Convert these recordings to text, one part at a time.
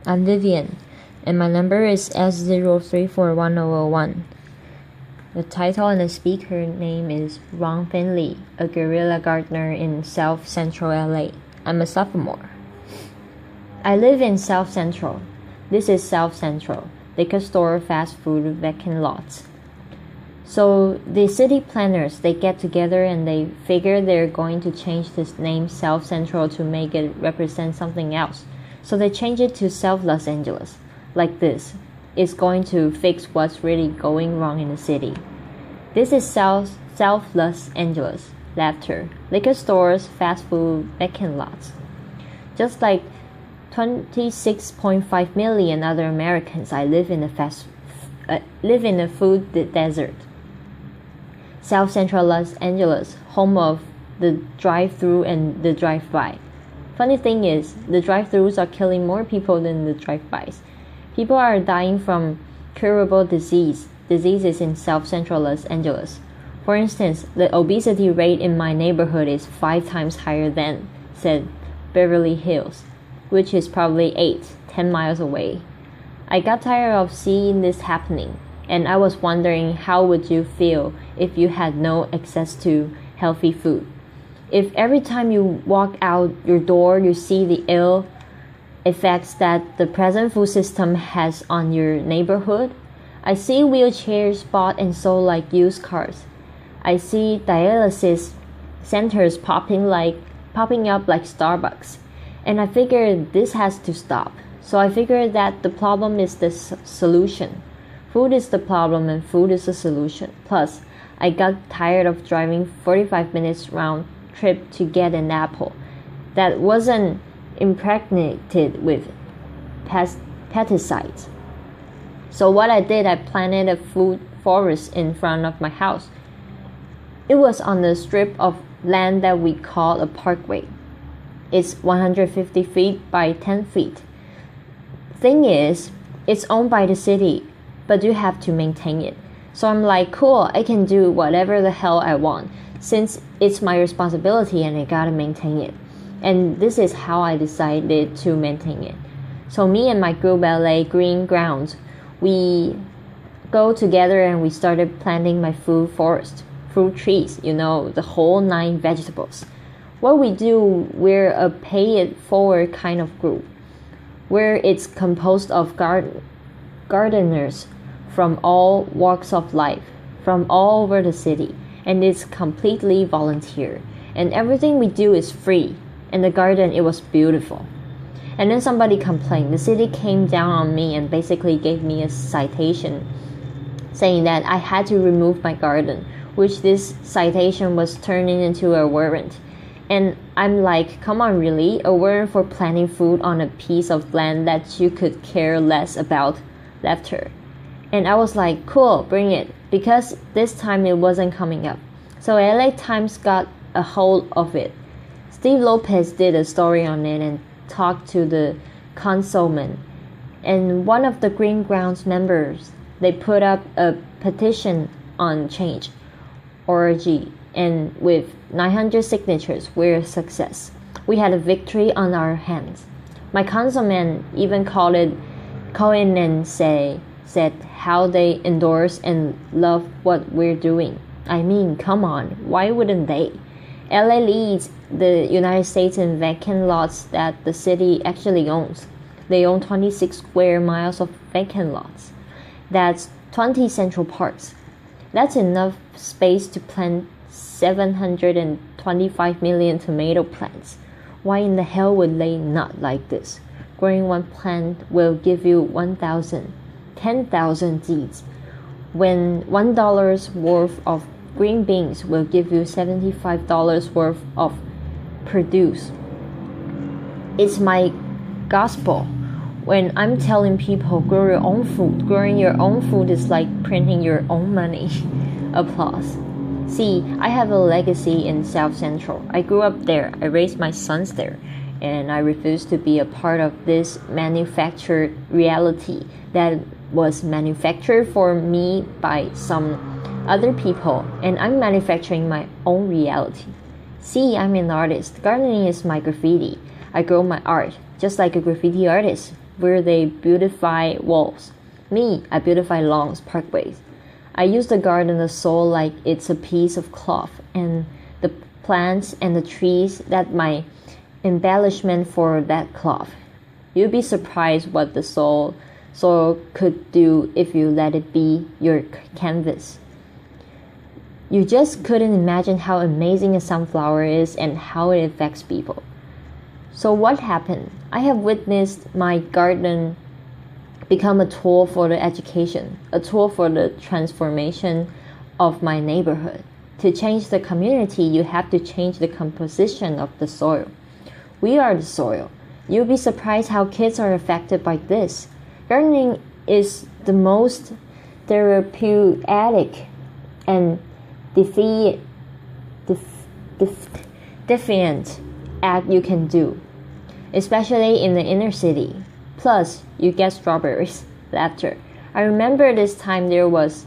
I'm Vivian, and my number is S03410001. The title and the speaker name is Finley, a guerrilla gardener in South Central LA. I'm a sophomore. I live in South Central. This is South Central, liquor store, fast food, vacant lots. So the city planners, they get together and they figure they're going to change this name South Central to make it represent something else. So they change it to South Los Angeles, like this. It's going to fix what's really going wrong in the city. This is South Los Angeles, laughter, liquor stores, fast food, vacant lots. Just like 26.5 million other Americans, I live in a food desert. South Central Los Angeles, home of the drive-through and the drive-by. Funny thing is, the drive-thrus are killing more people than the drive-bys. People are dying from curable diseases in South Central Los Angeles. For instance, the obesity rate in my neighborhood is 5 times higher than, said Beverly Hills, which is probably 10 miles away. I got tired of seeing this happening, and I was wondering how would you feel if you had no access to healthy food. If every time you walk out your door you see the ill effects that the present food system has on your neighborhood. I see wheelchairs bought and sold like used cars. I see dialysis centers popping up like Starbucks. And I figured this has to stop. So I figured that the problem is the solution. Food is the problem and food is the solution. Plus, I got tired of driving 45 minutes round trip to get an apple that wasn't impregnated with pesticides. So what I did, I planted a food forest in front of my house. It was on the strip of land that we call a parkway. It's 150 feet by 10 feet. Thing is, it's owned by the city, but you have to maintain it. So I'm like, cool, I can do whatever the hell I want, since it's my responsibility and I gotta maintain it. And this is how I decided to maintain it. So me and my group LA Green Grounds, we go together and we started planting my food forest, fruit trees, the whole 9 vegetables. What we do, we're a pay-it-forward kind of group, where it's composed of gardeners from all walks of life, from all over the city, and it's completely volunteer. And everything we do is free, and the garden, it was beautiful. And then somebody complained. The city came down on me and basically gave me a citation saying that I had to remove my garden, which this citation was turning into a warrant. And I'm like, come on, really? A warrant for planting food on a piece of land that you could care less about? Laughter. And I was like, cool, bring it. Because this time it wasn't coming up. So LA Times got a hold of it. Steve Lopez did a story on it and talked to the councilman. And one of the Green Grounds members, they put up a petition on change.org, and with 900 signatures, we're a success. We had a victory on our hands. My councilman even called in and said how they endorse and love what we're doing. I mean, come on, why wouldn't they? LA leads the United States in vacant lots that the city actually owns. They own 26 square miles of vacant lots. That's 20 central parks. That's enough space to plant 725 million tomato plants. Why in the hell would they not like this? Growing one plant will give you 10,000 seeds, when $1 worth of green beans will give you $75 worth of produce. It's my gospel. When I'm telling people grow your own food, growing your own food is like printing your own money. Applause. See, I have a legacy in South Central. I grew up there. I raised my sons there. And I refuse to be a part of this manufactured reality that was manufactured for me by some other people. And I'm manufacturing my own reality. See, I'm an artist. Gardening is my graffiti. I grow my art, just like a graffiti artist. where they beautify walls. Me, I beautify lawns, parkways. I use the garden, the soil, like it's a piece of cloth, and the plants and the trees that my embellishment for that cloth. You'd be surprised what the soil could do if you let it be your canvas. You just couldn't imagine how amazing a sunflower is and how it affects people. So what happened? I have witnessed my garden become a tool for the education, a tool for the transformation of my neighborhood. To change the community, you have to change the composition of the soil. We are the soil. You'll be surprised how kids are affected by this. Gardening is the most therapeutic and defiant act you can do, especially in the inner city. Plus, you get strawberries. Laughter. I remember this time there was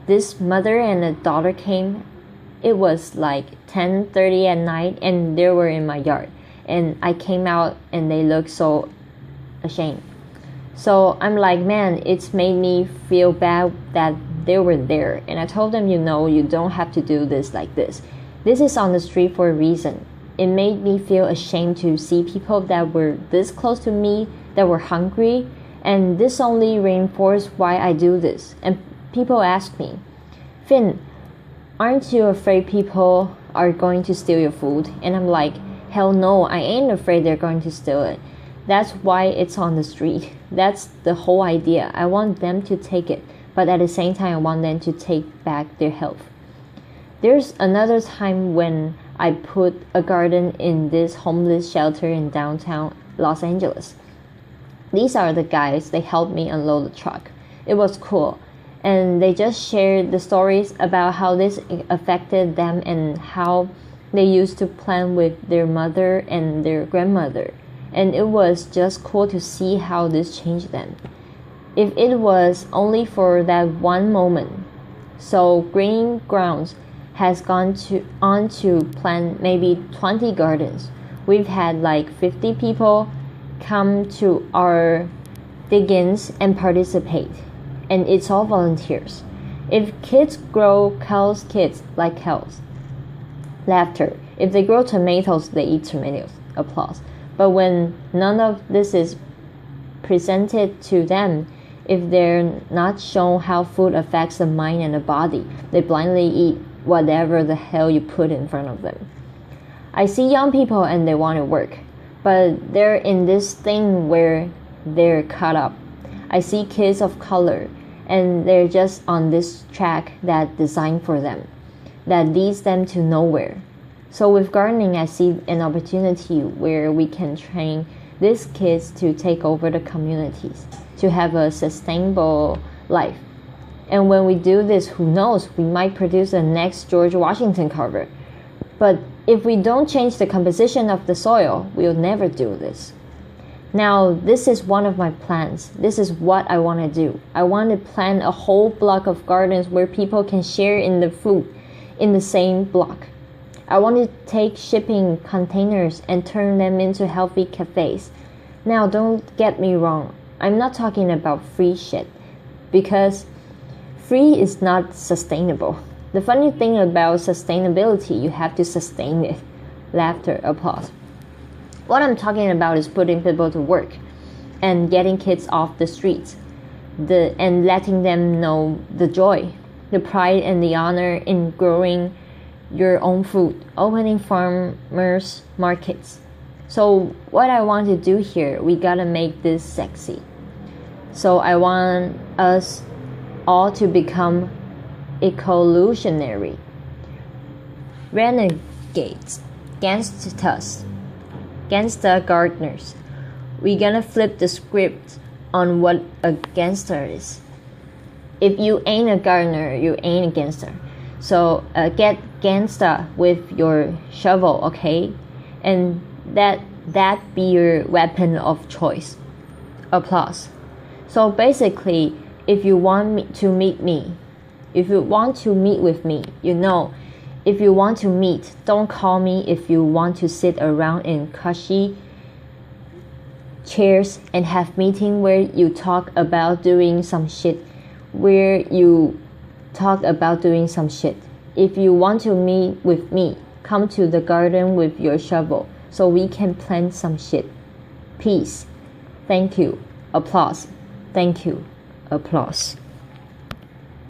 this mother and a daughter came. It was like 10:30 at night and they were in my yard. And I came out and they looked so ashamed. So I'm like, man, it's made me feel bad that they were there. And I told them, you don't have to do this like this. This is on the street for a reason. It made me feel ashamed to see people that were this close to me that were hungry, and this only reinforced why I do this. And people ask me, Finn, aren't you afraid people are going to steal your food? And I'm like, hell no, I ain't afraid they're going to steal it. That's why it's on the street. That's the whole idea. I want them to take it, but at the same time I want them to take back their health. There's another time when I put a garden in this homeless shelter in downtown Los Angeles. These are the guys, they helped me unload the truck. It was cool. And they just shared the stories about how this affected them and how they used to plant with their mother and their grandmother. And it was just cool to see how this changed them. If it was only for that one moment. So Green Grounds has gone on to plant maybe 20 gardens. We've had like 50 people come to our dig-ins and participate, and it's all volunteers. If kids grow cows, kids like cows. Laughter. If they grow tomatoes, they eat tomatoes. Applause. But when none of this is presented to them, if they're not shown how food affects the mind and the body, they blindly eat whatever the hell you put in front of them. I see young people and they want to work, but they're in this thing where they're caught up. I see kids of color and they're just on this track that's designed for them, that leads them to nowhere. So with gardening, I see an opportunity where we can train these kids to take over the communities, to have a sustainable life. And when we do this, who knows, we might produce the next George Washington Carver. But if we don't change the composition of the soil, we'll never do this. Now, this is one of my plans. This is what I want to do. I want to plant a whole block of gardens where people can share in the food in the same block. I want to take shipping containers and turn them into healthy cafes. Now, don't get me wrong. I'm not talking about free shit, because free is not sustainable. The funny thing about sustainability, you have to sustain it. Laughter, applause. What I'm talking about is putting people to work and getting kids off the streets, and letting them know the joy, the pride and the honor in growing your own food, opening farmers markets. So what I want to do here, we gotta make this sexy. So I want us all to become evolutionary renegades against us, against the gardeners. We're gonna flip the script on what a gangster is. If you ain't a gardener, you ain't a gangster. So get gangsta with your shovel, okay? And that be your weapon of choice. Applause. So basically, if you want to meet me, if you want to meet with me, if you want to meet, don't call me if you want to sit around in cushy Cheers and have meeting where you talk about doing some shit. If you want to meet with me, come to the garden with your shovel so we can plant some shit. Peace. Thank you. Applause. Thank you. Applause.